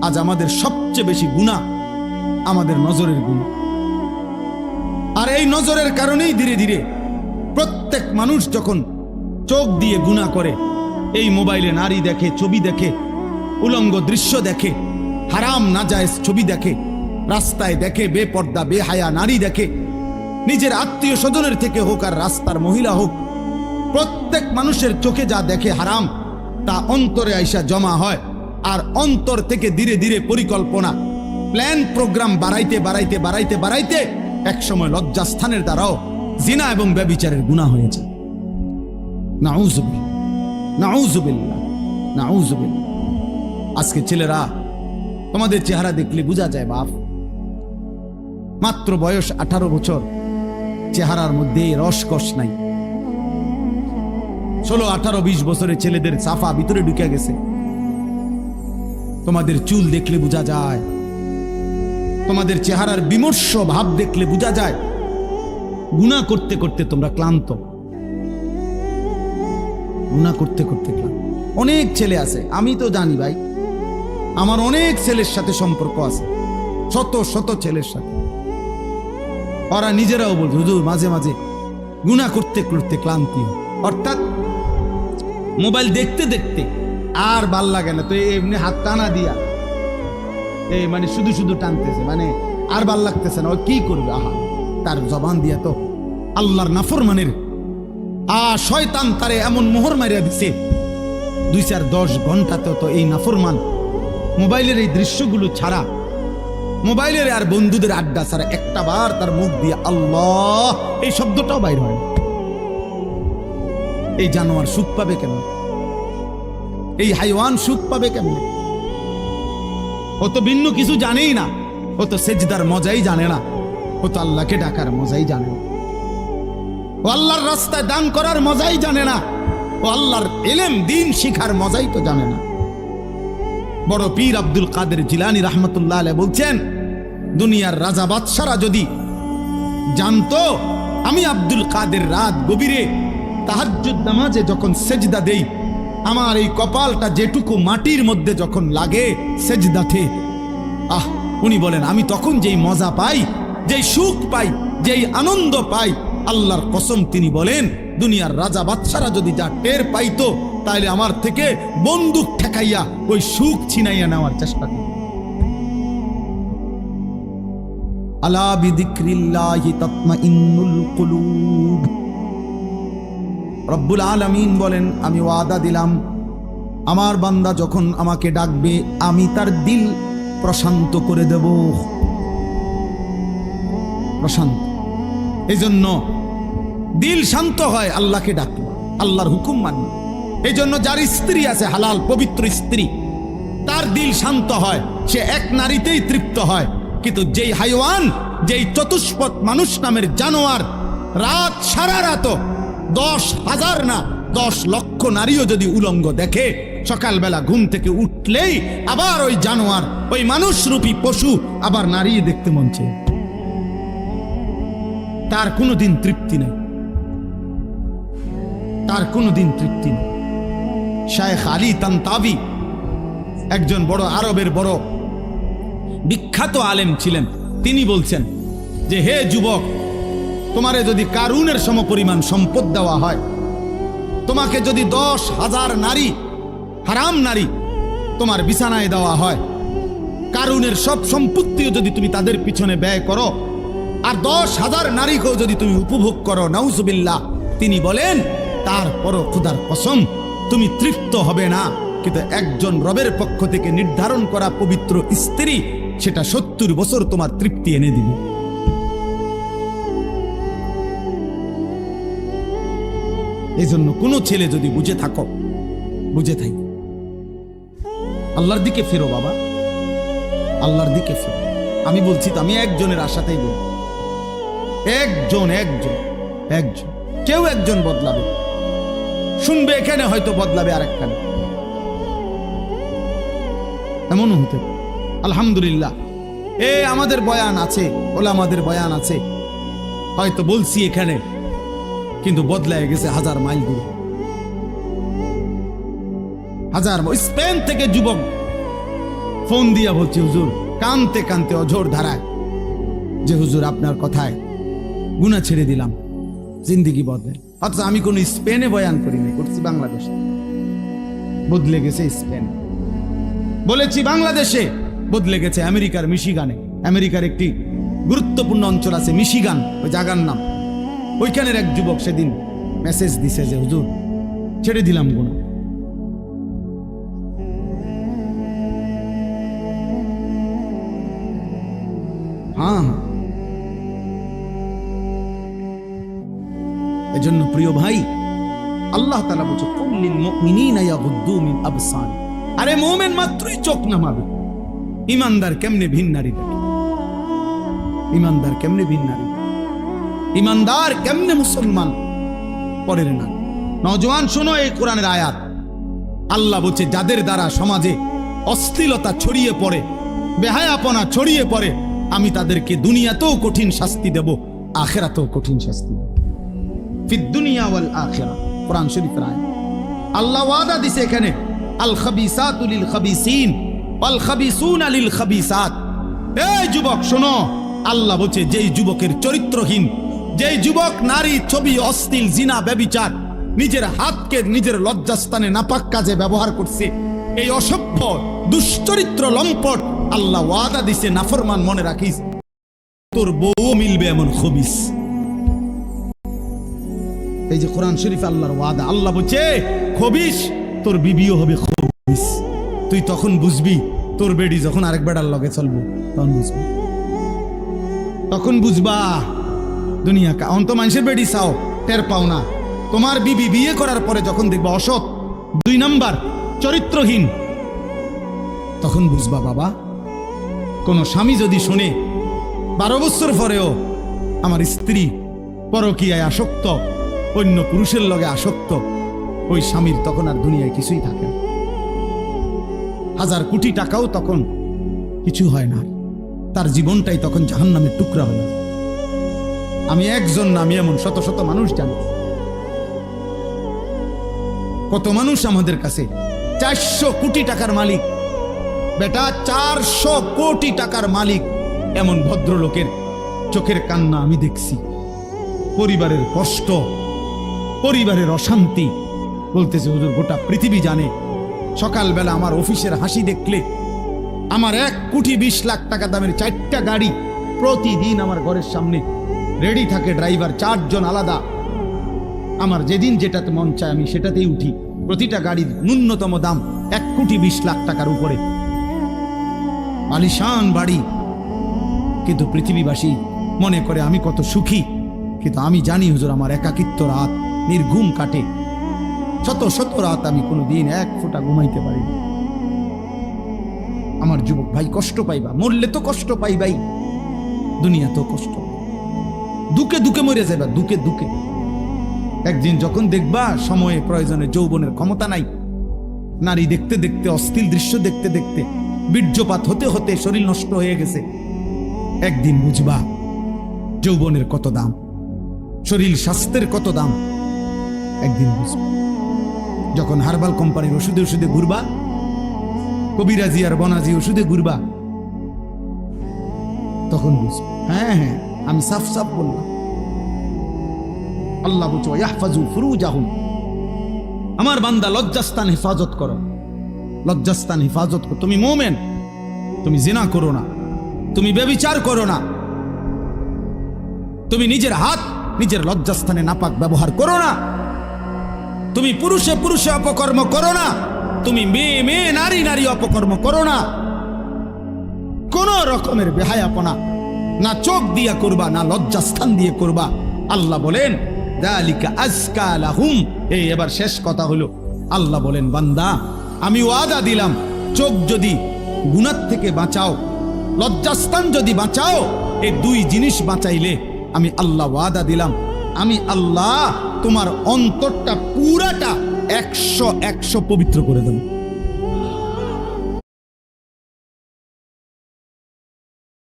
আজ আমাদের সবচেয়ে বেশি গুনাহ আমাদের নজরের গুনাহ। আর এই নজরের কারণেই ধীরে ধীরে প্রত্যেক মানুষ যখন চোখ দিয়ে গুনাহ করে, এই মোবাইলে নারী দেখে, ছবি দেখে, উলঙ্গ দৃশ্য দেখে, হারাম নাজায়েজ ছবি দেখে, রাস্তায় দেখে বেপর্দা বেহায়া নারী দেখে, নিজের আত্মীয় স্বজনের থেকে হোক আর রাস্তার মহিলা হোক, প্রত্যেক মানুষের চোখে যা দেখে হারাম তা অন্তরে আইসা জমা হয়। আর অন্তর থেকে ধীরে ধীরে পরিকল্পনা, প্ল্যান, প্রোগ্রাম বাড়াইতে বাড়াইতে বাড়াইতে বাড়াইতে একসময় লজ্জাস্থানের দ্বারাও জিনা এবং ব্যভিচারের গুনাহ হয়ে যায়। নাউজুবিল্লাহ, নাউজুবিল্লাহ, নাউজুবিল্লাহ। আজকে ছেলেরা, তোমাদের চেহারা দেখলে বোঝা যায় বাপ, মাত্র বয়স 18 বছর, চেহারার মধ্যে রসকস নাই। 16, 18, 20 বছরের ছেলেদের সাফা ভিতরে ঢুকে গেছে। তোমাদের চুল দেখলে বোঝা যায়, তোমাদের চেহারার বিমর্ষ ভাব দেখলে বোঝা যায় গুনাহ করতে করতে তোমরা ক্লান্ত, গুনাহ করতে করতে ক্লান্ত। অনেক ছেলে আছে, আমি তো জানি ভাই, আমার অনেক ছেলের সাথে সম্পর্ক আছে, শত শত ছেলের সাথে। ওরা নিজেরাও বলছে হুজুর মাঝে মাঝে গুনাহ করতে করতে ক্লান্তি, অর্থাৎ মোবাইল দেখতে দেখতে আর ভাল লাগে না, তো এমনি হাত টানা দিয়া এই মানে শুধু শুধু টানতেছে, মানে আর ভাল লাগতেছে না, ও কি করবে? আহা, তার জবান দিয়া তো আল্লাহর নাফরমানের শয়তান তারে এমন মোহর মারিয়া দিছে, 2-4-10 ঘন্টাতেও তো এই নাফরমান মোবাইলের এই দৃশ্যগুলো ছাড়া, মোবাইলের আর বন্ধুদের আড্ডা ছাড়া একটা বার তার মুখ দিয়ে আল্লাহ এই শব্দটাও বাইর হয় না। এই জানোয়ার সুখ পাবে কেমন? এই হাইওয়ান সুখ পাবে কেমন? ও তো ভিন্ন কিছু জানেই না, ও তো সেজদার মজাই জানে না, ও তো আল্লাহকে ডাকার মজাই জানে না, ও আল্লাহর রাস্তায় দান করার মজাই জানে না, ও আল্লাহর ইলম দ্বীন শিখার মজাই তো জানে না। বড় পীর আব্দুল কাদের জিলানী রাহমাতুল্লাহ আলাইহি বলছেন, দুনিয়ার রাজা বাদশারা যদি জানতো আমি আব্দুল কাদের রাত গভীরে তাহাজ্জুদ নামাজে যখন সেজদা দেই, আমার এই কপালটা যেটুকু মাটির মধ্যে যখন লাগে সেজদাতে, উনি বলেন আমি তখন যেই মজা পাই, যেই সুখ পাই, যেই আনন্দ পাই, আল্লাহর কসম তিনি বলেন দুনিয়ার রাজা বাদশারা যদি যা টের পাইতো, তাহলে আমার থেকে বন্দুক ঠেকাইয়া ওই সুখ ছিনাইয়া নেওয়ার চেষ্টা করে। আলা বিযিকরিল্লাহি তাতমাইন্নুল কুলুব। রব্বুল আলামিন বলেন আমি ওয়াদা দিলাম আমার বান্দা যখন আমাকে ডাকবে আমি তার দিল প্রশান্ত করে দেব, প্রশান্ত। এই জন্য দিল শান্ত হয় আল্লাহকে ডাকলে, আল্লাহর হুকুম মানলে। এই জন্য যার স্ত্রী আছে হালাল পবিত্র স্ত্রী, তার দিল শান্ত হয়, সে এক নারীতেই তৃপ্ত হয়। কিন্তু যেই হাইওয়ান, যেই চতুষ্পদ মানুষ নামের জানোয়ার রাত সারা রাত 10,000 না 10 লক্ষ নারীও যদি উলঙ্গ দেখে, সকালবেলা ঘুম থেকে উঠলেই আবার ওই জানোয়ার, ওই মানুষরূপী পশু আবার নারী দেখতে মন চায়, তার কোনোদিন তৃপ্তি নেই, তার কোনোদিন তৃপ্তি নেই। শায়েখ আলী তানতাবি একজন বড় আরবের বড় বিখ্যাত আলেম ছিলেন। তিনি বলছেন যে হে যুবক, তোমারে যদি কারুনের সমপরিমাণ সম্পদ দেওয়া হয়, তোমাকে যদি 10,000 নারী, হারাম নারী তোমার বিছানায় দেওয়া হয়, কারুনের সব সম্পত্তিও যদি তুমি তাদের পিছনে ব্যয় করো, আর 10,000 নারীকেও যদি তুমি উপভোগ করো, নাউজুবিল্লাহ, তিনি বলেন তারপরও খোদার কসম তুমি তৃপ্ত হবে না। কিন্তু একজন রবের পক্ষ থেকে নির্ধারণ করা পবিত্র স্ত্রী, সেটা 70 বছর তোমার তৃপ্তি এনে দিবে। এই জন্য কোনো ছেলে যদি বুঝে থাকো, বুঝে থাকি, আল্লাহর দিকে ফেরো বাবা, আল্লাহর দিকে ফেরো। আমি বলছি তো, আমি একজনের আশাতেই বলি, একজন একজন একজন কেউ একজন বদলাবে, শুনবে এখানে হয়তো বদলাবে আরেকখানে, এমনও হতে। আলহামদুলিল্লাহ আমাদের বয়ান আছে, ওলামাদের বয়ান আছে, হয়তো বলছি এখানে, কিন্তু বদলায় গেছে 1000 মাইল দূরে, 1000 স্পেন থেকে যুবক ফোন দিয়া বলছি হুজুর, কানতে কানতে অঝোর ধারায়, যে হুজুর আপনার কথায় গুনাহ ছেড়ে দিলাম, জিন্দেগি বদলে। অথচ আমি কোন স্পেনে বয়ান করিনি, করছি বাংলাদেশে। বদলে গেছে স্পেন, বলেছি বাংলাদেশে, বদলে গেছে আমেরিকার মিশিগানে। আমেরিকার একটি গুরুত্বপূর্ণ অঞ্চল আছে মিশিগান, ওই জায়গার নাম। ওইখানের এক যুবক সেদিন মেসেজ দিছে যে হুজুর ছেড়ে দিলাম গুনাহ। হ্যাঁ, এজন্য প্রিয় ভাই, আল্লাহ তাআলা বলছে কুল্লিল মুমিনিনা ইয়াগুদ্দু মিন আবসার। আরে মুমিন মাত্রই চোখ নামাবে। ইমানদার কেমনে ভিন নারী দেখে? ইমানদার কেমনে ভিন নারী? ইমানদার কেমনে মুসলমান পরের না? নওজওয়ান শোনো এই কোরআনের আয়াত। আল্লাহ বলছে যাদের দ্বারা সমাজে অশ্লীলতা ছড়িয়ে পড়ে, বেহায়াপনা ছড়িয়ে পড়ে, আমি তাদেরকে দুনিয়াতেও কঠিন শাস্তি দেব, আখিরাতেও কঠিন শাস্তি দেব। ফিদ দুনিয়া ওয়াল আখিরা, কোরআন শরীফের আয়াত। আল্লাহ ওয়াদা দিছে এখানে, আল খাবিসাতু লিল খাবিসিন ওয়াল খাবিসুনা লিল খাবিসাত। এই যুবক শোনো, আল্লাহ বলছে যেই যুবকের চরিত্রহীন, যেই যুবক নারী, ছবি, অশ্লীল, জিনা, ব্যভিচার, নিজের হাতকে নিজের লজ্জাস্থানে নাপাক কাজে ব্যবহার করছে, এই অসভ্য দুশ্চরিত্র লম্পট, আল্লাহ ওয়াদা দিছে নাফরমান, মনে রাখিস তোর বউ মিলবে এমন খবিস। এই যে কোরআন শরীফ আল্লাহর ওয়াদা, আল্লাহ বলছে খবিস, তোর বিবিও হবে খবিস। তুই তখন বুঝবি, তোর বেডি যখন আরেক বেড়ার লগে চলবো তখন বুঝবি, তখন বুঝবা দুনিয়া অন্ত মানুষের বেডি চাও, টের পাও না। তোমার বিবি বিয়ে করার পরে যখন দেখবা অসৎ, 2 নাম্বার চরিত্রহীন, তখন বুঝবা বাবা, কোন স্বামী যদি শুনে 12 বছর পরেও আমার স্ত্রী পরকীয়ায় আসক্ত, অন্য পুরুষের লগে আসক্ত, ওই স্বামীর তখন আর দুনিয়ায় কিছুই থাকে না। 1000 কোটি টাকাও তখন কিছু হয় না, তার জীবনটাই তখন জাহান্নামের টুকরা হয়ে যায়। আমি একজন না, আমি এমন শত শত মানুষ জানি। কত মানুষ আমাদের কাছে 400 কোটি টাকার মালিক, বেটা 400 কোটি টাকার মালিক, এমন ভদ্রলোকের চোখের কান্না আমি দেখছি। পরিবারের কষ্ট, পরিবারের অশান্তি, বলতেছে হুজুর গোটা পৃথিবী জানে, সকালবেলা আমার অফিসের হাসি দেখলে, আমার 1,20,00,000 টাকা দামের 4টা গাড়ি প্রতিদিন আমার ঘরের সামনে রেডি থাকে, ড্রাইভার 4 জন আলাদা। আমার যেদিন যেটাতে মন চায় আমি সেটাতেই উঠি। প্রতিটা গাড়ির ন্যূনতম দাম 1,20,00,000 টাকার উপরে, আলিশান বাড়ি। কিন্তু পৃথিবীবাসী মনে করে আমি কত সুখী, কিন্তু আমি জানি হুজুর আমার একাকিত্ব রাত নির্ঘুম কাটে। শত শত রাত আমি কোনোদিন 1 ফোঁটা ঘুমাইতে পারি না। আমার যুবক ভাই কষ্ট পাইবা, মরলে তো কষ্ট পাইবাই, দুনিয়া তো কষ্ট, দুকে দুকে মরে যাবা, দুকে দুকে। একদিন যখন দেখবা সময়ে প্রয়োজনে যৌবনের ক্ষমতা নাই, নারী দেখতে দেখতে, অশ্লীল দৃশ্য দেখতে দেখতে, বীর্যপাত হতে হতে শরীর নষ্ট হয়ে গেছে, একদিন বুঝবা যৌবনের কত দাম, শরীর স্বাস্থ্যের কত দাম, একদিন বুঝবা। যখন হার্বাল কোম্পানির ওষুধে ওষুধে ঘুরবা, কবিরাজি আর বনাজি ওষুধে ঘুরবা, তখন বুঝবা। হ্যাঁ হ্যাঁ, আমি সাফ সাফ বললাম। আল্লাহ বলছে ইয়াহফাজু ফুরুজাহুম, আমার বান্দা লজ্জাস্থান হেফাজত করো, লজ্জাস্থান হেফাজত করো। তুমি মুমিন, তুমি জিনা করো না, তুমি ব্যভিচার করো না, তুমি নিজের হাত নিজের লজ্জাস্থানে নাপাক ব্যবহার করো না, তুমি পুরুষে পুরুষে অপকর্ম করো না, তুমি মেয়ে মেয়ে নারী নারী অপকর্ম করো না। কোন রকমের বেহায়াপনা না চোখ দিয়া করবা, না লজ্জাস্থান দিয়ে করবা। আল্লাহ বলেন যালিকা আজকা লাহুম। এই এবার শেষ কথা হলো, আল্লাহ বলেন বান্দা আমি ওয়াদা দিলাম, চোখ যদি গুনাহ থেকে বাঁচাও, লজ্জাস্থান যদি বাঁচাও, এই 2 জিনিস বাঁচাইলে আমি আল্লাহ ওয়াদা দিলাম, আমি আল্লাহ তোমার অন্তরটা পুরাটা 100 পবিত্র করে দেব।